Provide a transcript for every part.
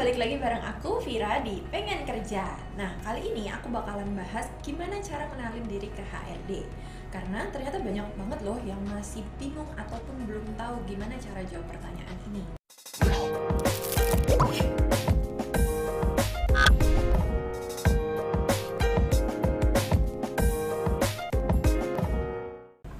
balik lagi bareng aku, Vira, di Pengen Kerja. Nah, kali ini aku bakalan bahas gimana cara kenalin diri ke HRD. Karena ternyata banyak banget loh yang masih bingung ataupun belum tahu gimana cara jawab pertanyaan ini.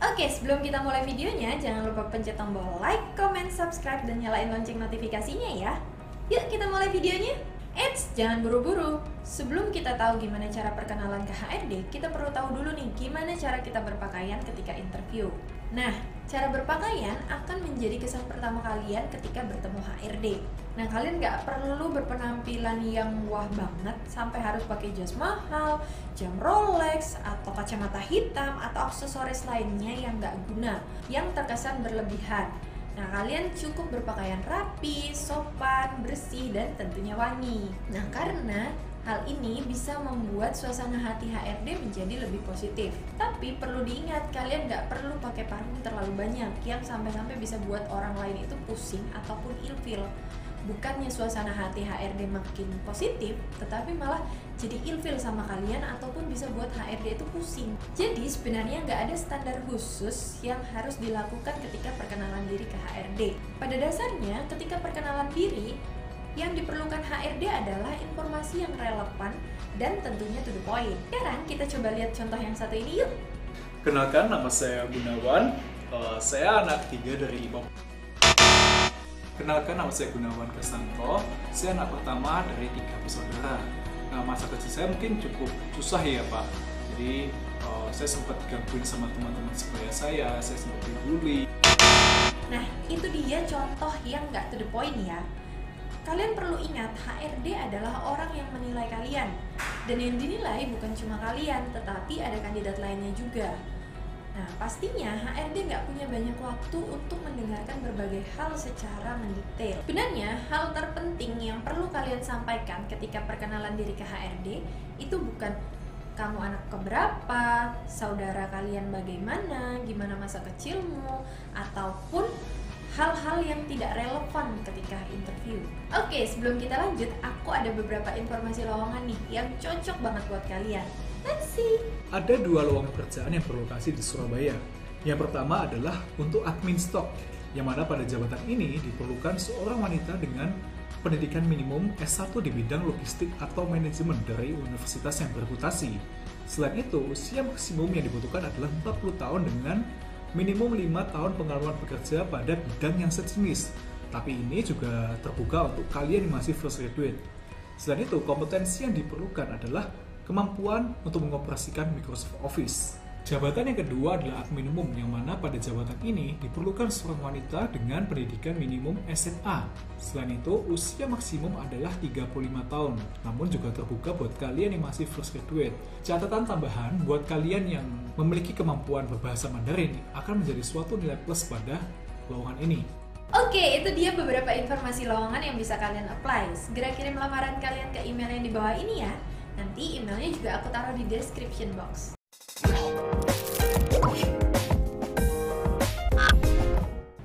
Oke, sebelum kita mulai videonya, jangan lupa pencet tombol like, comment, subscribe, dan nyalain lonceng notifikasinya ya. Yuk kita mulai videonya. Eits, jangan buru-buru. Sebelum kita tahu gimana cara perkenalan ke HRD, kita perlu tahu dulu nih gimana cara kita berpakaian ketika interview. Nah, cara berpakaian akan menjadi kesan pertama kalian ketika bertemu HRD. Nah, kalian nggak perlu berpenampilan yang wah banget sampai harus pakai jas mahal, jam Rolex, atau kacamata hitam, atau aksesoris lainnya yang nggak guna, yang terkesan berlebihan. Nah, kalian cukup berpakaian rapi, sopan, bersih, dan tentunya wangi. Nah, karena hal ini bisa membuat suasana hati HRD menjadi lebih positif. Tapi perlu diingat, kalian nggak perlu pakai parfum terlalu banyak yang sampai-sampai bisa buat orang lain itu pusing ataupun ilfil. Bukannya suasana hati HRD makin positif, tetapi malah jadi ilfil sama kalian ataupun bisa buat HRD itu pusing. Jadi sebenarnya nggak ada standar khusus yang harus dilakukan ketika perkenalan diri ke HRD. Pada dasarnya, ketika perkenalan diri, yang diperlukan HRD adalah informasi yang relevan dan tentunya to the point. Sekarang kita coba lihat contoh yang satu ini yuk. Kenalkan, nama saya Gunawan. Saya anak 3 dari IPA. Kenalkan, nama saya Gunawan Kesanto. Saya anak pertama dari 3 bersaudara. Nah, masa kecil saya mungkin cukup susah ya Pak. Jadi saya sempat digangguin sama teman-teman sebaya saya sempat dibully. Nah, itu dia contoh yang nggak to the point ya. Kalian perlu ingat, HRD adalah orang yang menilai kalian. Dan yang dinilai bukan cuma kalian, tetapi ada kandidat lainnya juga. Nah, pastinya HRD nggak punya banyak waktu untuk mendengarkan berbagai hal secara mendetail. Sebenarnya, hal terpenting yang perlu kalian sampaikan ketika perkenalan diri ke HRD itu bukan kamu anak keberapa, saudara kalian bagaimana, gimana masa kecilmu, ataupun hal-hal yang tidak relevan ketika interview. Oke, sebelum kita lanjut, aku ada beberapa informasi lowongan nih yang cocok banget buat kalian. Let's see. Ada 2 lowongan pekerjaan yang berlokasi di Surabaya. Yang pertama adalah untuk admin stok, yang mana pada jabatan ini diperlukan seorang wanita dengan pendidikan minimum S1 di bidang logistik atau manajemen dari universitas yang bereputasi. Selain itu, usia maksimum yang dibutuhkan adalah 40 tahun dengan minimum 5 tahun pengalaman bekerja pada bidang yang sejenis. Tapi ini juga terbuka untuk kalian yang masih fresh graduate. Selain itu, kompetensi yang diperlukan adalah kemampuan untuk mengoperasikan Microsoft Office. Jabatan yang kedua adalah admin umum, yang mana pada jabatan ini diperlukan seorang wanita dengan pendidikan minimum SMA. Selain itu, usia maksimum adalah 35 tahun, namun juga terbuka buat kalian yang masih fresh graduate. Catatan tambahan buat kalian yang memiliki kemampuan berbahasa Mandarin akan menjadi suatu nilai plus pada lowongan ini. Oke, itu dia beberapa informasi lowongan yang bisa kalian apply. Segera kirim lamaran kalian ke email yang di bawah ini ya. Nanti emailnya juga aku taruh di description box.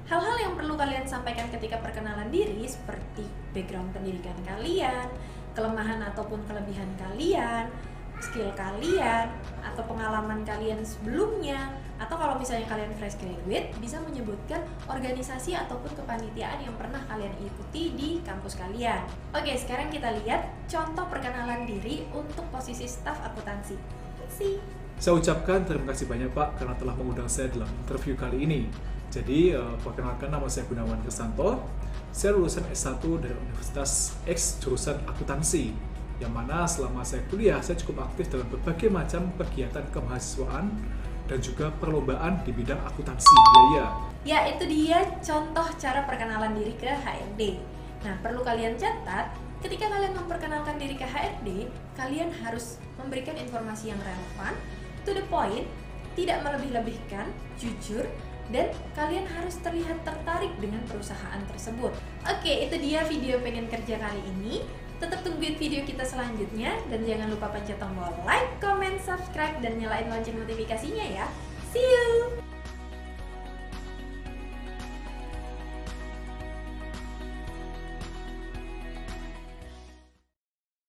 Hal-hal yang perlu kalian sampaikan ketika perkenalan diri seperti background pendidikan kalian, kelemahan ataupun kelebihan kalian, skill kalian, atau pengalaman kalian sebelumnya, atau kalau misalnya kalian fresh graduate, bisa menyebutkan organisasi ataupun kepanitiaan yang pernah kalian ikuti di kampus kalian. Oke, sekarang kita lihat contoh perkenalan diri untuk posisi staf akuntansi. Saya ucapkan terima kasih banyak Pak karena telah mengundang saya dalam interview kali ini. Jadi, perkenalkan, nama saya Gunawan Kesanto. Saya lulusan S1 dari Universitas X jurusan akuntansi, yang mana selama saya kuliah, saya cukup aktif dalam berbagai macam kegiatan kemahasiswaan dan juga perlombaan di bidang akuntansi biaya. Ya, itu dia contoh cara perkenalan diri ke HRD. Nah, perlu kalian catat, ketika kalian memperkenalkan diri ke HRD, kalian harus memberikan informasi yang relevan, to the point, tidak melebih-lebihkan, jujur, dan kalian harus terlihat tertarik dengan perusahaan tersebut. Oke, itu dia video Pengen Kerja kali ini. Tetap tungguin video kita selanjutnya dan jangan lupa pencet tombol like, comment, subscribe, dan nyalain lonceng notifikasinya ya. See you!